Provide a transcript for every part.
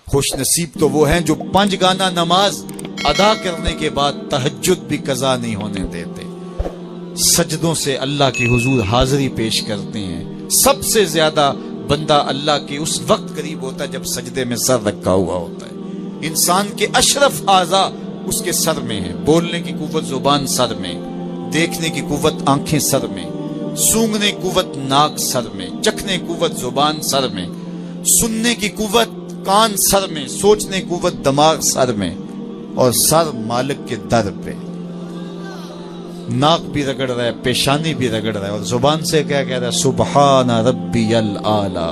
خوش نصیب تو وہ ہیں جو 5 گانا نماز ادا کرنے کے بعد تہجد بھی قضا نہیں ہونے دیتے، سجدوں سے اللہ کے حضور حاضری پیش کرتے ہیں۔ سب سے زیادہ بندہ اللہ کے اس وقت قریب ہوتا ہے جب سجدے میں سر رکھا ہوا ہوتا ہے۔ انسان کے اشرف اعضاء اس کے سر میں ہیں، بولنے کی قوت زبان سر میں، دیکھنے کی قوت آنکھیں سر میں، سونگنے کی قوت ناک سر میں، چکھنے کی قوت زبان سر میں، سننے کی قوت کان سر میں، سوچنے کی قوت دماغ سر میں، اور سر مالک کے در پہ۔ ناک بھی رگڑ رہا ہے، پیشانی بھی رگڑ رہا ہے، اور زبان سے کیا کہہ رہا ہے؟ سبحان ربی الاعلی،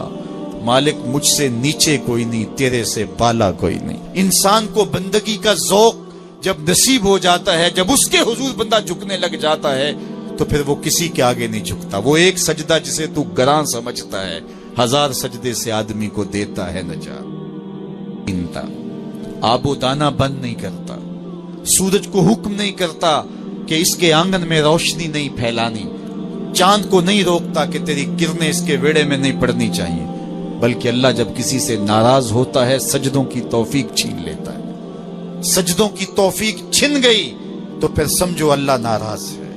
مالک مجھ سے نیچے کوئی نہیں، تیرے سے بالا کوئی نہیں۔ انسان کو بندگی کا ذوق جب نصیب ہو جاتا ہے، جب اس کے حضور بندہ جھکنے لگ جاتا ہے، تو پھر وہ کسی کے آگے نہیں جھکتا۔ وہ ایک سجدہ جسے تو گراں سمجھتا ہے، 1000 سجدے سے آدمی کو دیتا ہے نجات۔ آب و دانہ بند نہیں کرتا، سورج کو حکم نہیں کرتا کہ اس کے آنگن میں روشنی نہیں پھیلانی، چاند کو نہیں روکتا کہ تیری کرنیں اس کے ویڑے میں نہیں پڑنی چاہیے، بلکہ اللہ جب کسی سے ناراض ہوتا ہے سجدوں کی توفیق چھین لیتا ہے۔ سجدوں کی توفیق چھن گئی تو پھر سمجھو اللہ ناراض ہے،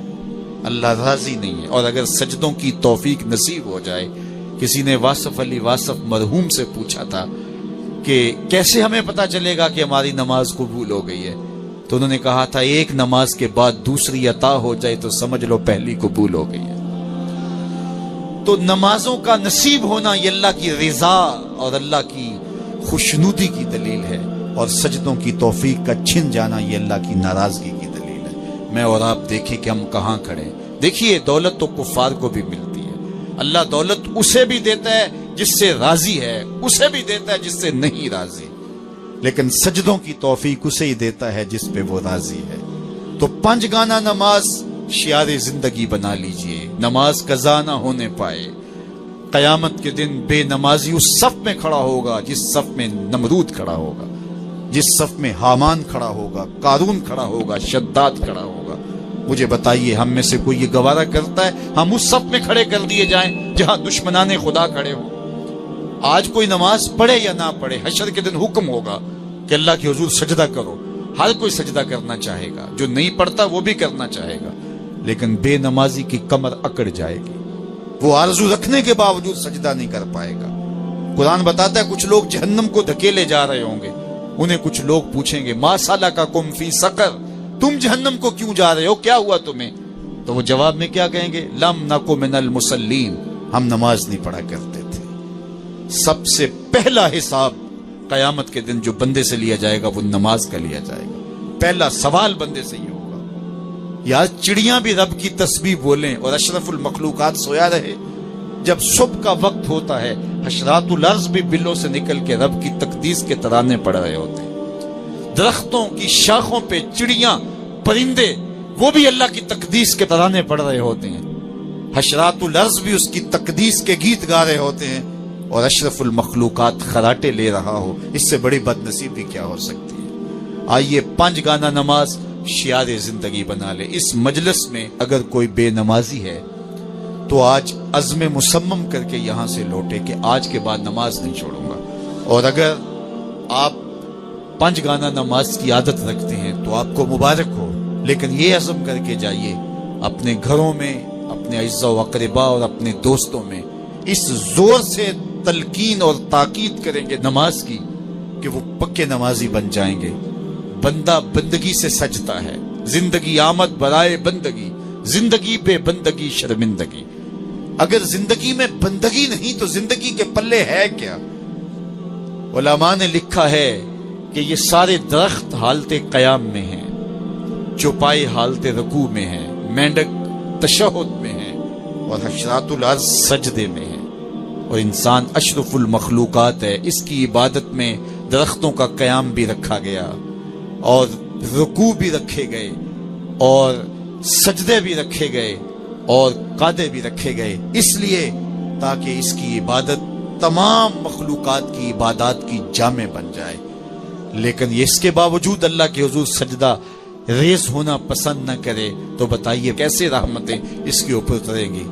اللہ راضی نہیں ہے۔ اور اگر سجدوں کی توفیق نصیب ہو جائے، کسی نے واصف علی واصف مرحوم سے پوچھا تھا کہ کیسے ہمیں پتا چلے گا کہ ہماری نماز قبول ہو گئی ہے، تو انہوں نے کہا تھا ایک نماز کے بعد دوسری عطا ہو جائے تو سمجھ لو پہلی قبول ہو گئی ہے۔ تو نمازوں کا نصیب ہونا یہ اللہ کی رضا اور اللہ کی خوشنودی کی دلیل ہے، اور سجدوں کی توفیق کا چھن جانا یہ اللہ کی ناراضگی کی دلیل ہے۔ میں اور آپ دیکھیں کہ ہم کہاں کھڑے ہیں۔ دیکھیے دولت تو کفار کو بھی ملتی ہے، اللہ دولت اسے بھی دیتا ہے جس سے راضی ہے، اسے بھی دیتا ہے جس سے نہیں راضی، لیکن سجدوں کی توفیق اسے ہی دیتا ہے جس پہ وہ راضی ہے۔ تو 5 گانا نماز شعار زندگی بنا لیجئے، نماز قضا نہ ہونے پائے۔ قیامت کے دن بے نمازی اس صف میں کھڑا ہوگا جس صف میں نمرود کھڑا ہوگا، جس صف میں حامان کھڑا ہوگا، قارون کھڑا ہوگا، شداد کھڑا ہوگا۔ مجھے بتائیے ہم میں سے کوئی یہ گوارہ کرتا ہے ہم اس صف میں کھڑے کر دیے جائیں جہاں دشمنان خدا کھڑے ہوں؟ آج کوئی نماز پڑھے یا نہ پڑھے، حشر کے دن حکم ہوگا کہ اللہ کے حضور سجدہ کرو۔ ہر کوئی سجدہ کرنا چاہے گا، جو نہیں پڑھتا وہ بھی کرنا چاہے گا، لیکن بے نمازی کی کمر اکڑ جائے گی، وہ آرزو رکھنے کے باوجود سجدہ نہیں کر پائے گا۔ قرآن بتاتا ہے کچھ لوگ جہنم کو دھکیلے جا رہے ہوں گے، انہیں کچھ لوگ پوچھیں گے ما سلککم فی سقر، تم جہنم کو کیوں جا رہے ہو، کیا ہوا تمہیں؟ تو وہ جواب میں کیا کہیں گے؟ لم نک من المصلین، ہم نماز نہیں پڑھا کرتے تھے۔ سب سے پہلا حساب قیامت کے دن جو بندے سے لیا جائے گا وہ نماز کا لیا جائے گا۔ پہلا سوال بندے سے یہ ہوگا۔ یا چڑیاں بھی رب کی تسبیح بولیں اور اشرف المخلوقات سویا رہے، جب صبح کا وقت ہوتا ہے حشرات الارض بھی بلوں سے نکل کے رب کی تقدیس کے ترانے پڑھ رہے ہوتے ہیں۔ درختوں کی شاخوں پہ چڑیاں پرندے وہ بھی اللہ کی تقدیس کے ترانے پڑھ رہے ہوتے ہیں، حشرات الارض بھی اس کی تقدیس کے گیت گا رہے ہوتے ہیں، اور اشرف المخلوقات خراٹے لے رہا ہو۔ اس سے بڑی بد نصیبی کیا ہو سکتی ہے؟ آئیے 5 گانا نماز شعار زندگی بنا لے۔ اس مجلس میں اگر کوئی بے نمازی ہے تو آج عزم مصمم کر کے یہاں سے لوٹے کہ آج کے بعد نماز نہیں چھوڑوں گا۔ اور اگر آپ 5 گانا نماز کی عادت رکھتے ہیں تو آپ کو مبارک ہو، لیکن یہ عزم کر کے جائیے اپنے گھروں میں، اپنے اعزاء و اقرباء اور اپنے دوستوں میں اس زور سے تلقین اور تاکید کریں گے نماز کی کہ وہ پکے نمازی بن جائیں گے۔ بندہ بندگی سے سجتا ہے، زندگی آمد برائے بندگی، زندگی بے بندگی شرمندگی۔ اگر زندگی میں بندگی نہیں تو زندگی کے پلے ہے کیا؟ علماء نے لکھا ہے کہ یہ سارے درخت حالت قیام میں ہیں، چوپائی حالت رکوع میں ہیں، مینڈک تشہد میں ہیں، اور حشرات الارض سجدے میں ہیں، اور انسان اشرف المخلوقات ہے۔ اس کی عبادت میں درختوں کا قیام بھی رکھا گیا، اور رکوع بھی رکھے گئے، اور سجدے بھی رکھے گئے، اور قعدے بھی رکھے گئے، اس لیے تاکہ اس کی عبادت تمام مخلوقات کی عبادات کی جامع بن جائے۔ لیکن اس کے باوجود اللہ کے حضور سجدہ ریز ہونا پسند نہ کرے تو بتائیے کیسے رحمتیں اس کے اوپر اتریں گی؟